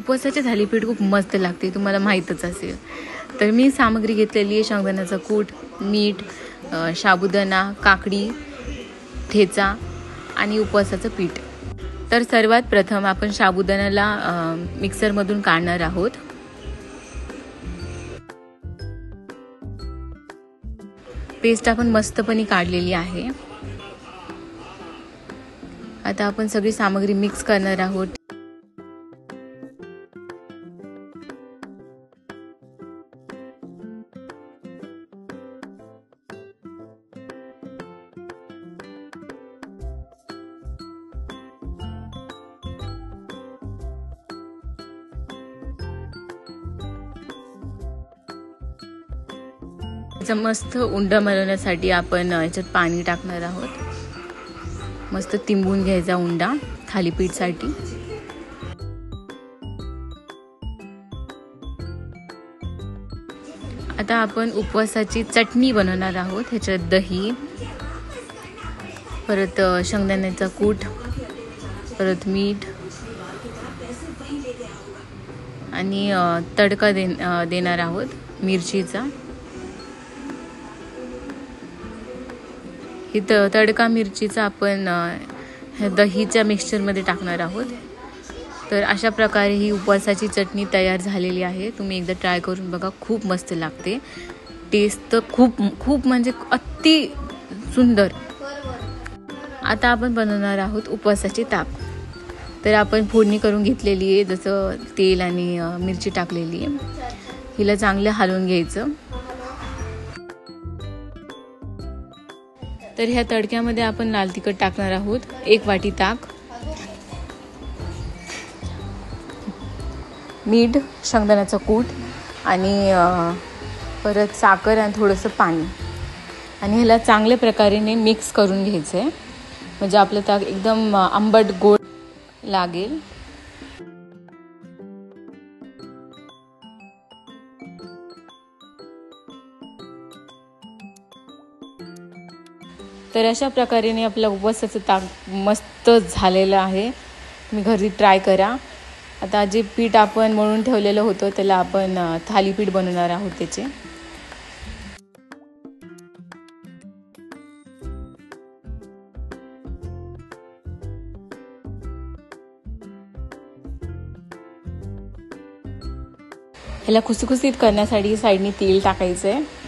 उपवासाची थालीपीठ खूप मस्त लागते, तुम्हाला माहीतच असेल. तर मी सामग्री घेतलेली आहे शेंगदाण्याचा कूट, मीठ, साबुदाणा, काकडी, ठेचा आणि उपवासाचं पीठ. तर सर्वात प्रथम आपण साबुदाण्याला मिक्सरमधून काढणार आहोत. पेस्ट आपण मस्तपणे काढलेली आहे. आता आपण सगळी सामग्री मिक्स करणार आहोत. मस्त उंडा बनवण्यासाठी आपण याच्यात पाणी टाकणार आहोत. मस्त तिंबून घ्यायचा उंडा थालीपीठसाठी. आता आपण उपवासाची चटणी बनवणार आहोत. ह्याच्यात दही, परत शेंगदाण्याचा कूट, परत मीठ आणि तडका देणार आहोत मिरचीचा. ही तडका मिरचीचा आपण दहीच्या मिक्सचरमध्ये टाकणार आहोत. तर अशा प्रकारे ही उपवासाची चटणी तयार झालेली आहे. तुम्ही एकदा ट्राय करून बघा, खूप मस्त लागते. टेस्ट तर खूप म्हणजे अति सुंदर. आता आपण बनवणार आहोत उपवासाची ताक. तर आपण फोडणी करून घेतलेली आहे, जसं तेल आणि मिरची टाकलेली आहे. हिला चांगलं हलवून घ्यायचं. तर ह्या तडक्यामध्ये आपण लाल तिखट टाकणार आहोत, 1 वाटी ताक, मीठ, शेंगदाण्याचा कूट आणि परत साखर आणि थोडंसं पाणी. आणि ह्याला चांगल्या प्रकारे मिक्स करून घ्यायचं आहे, म्हणजे आपलं ताक एकदम आंबट गोड लागेल. तर अशा प्रकारे आपलं उपवासाचं ताक मस्त झालेलं आहे. तुम्ही घरी ट्राय करा. आता जे पीठ आपण मळून ठेवलेलं होतं त्याला आपण थालीपीठ बनवणार आहोत त्याचे. ह्याला खुसखुसीत करण्यासाठी साईडनी तेल टाकायचं आहे.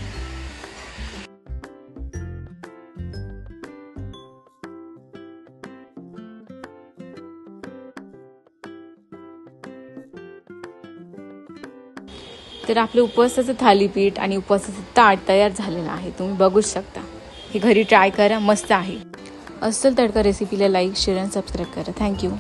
तर आपलं उपवासाचं थालीपीठ आणि उपवासाचं ताट तयार झालेलं आहे. तुम्ही बघू शकता. हे घरी ट्राय करा, मस्त आहे. अस्सल तडका रेसिपीला लाईक, शेअर आणि सबस्क्राईब करा. थँक्यू.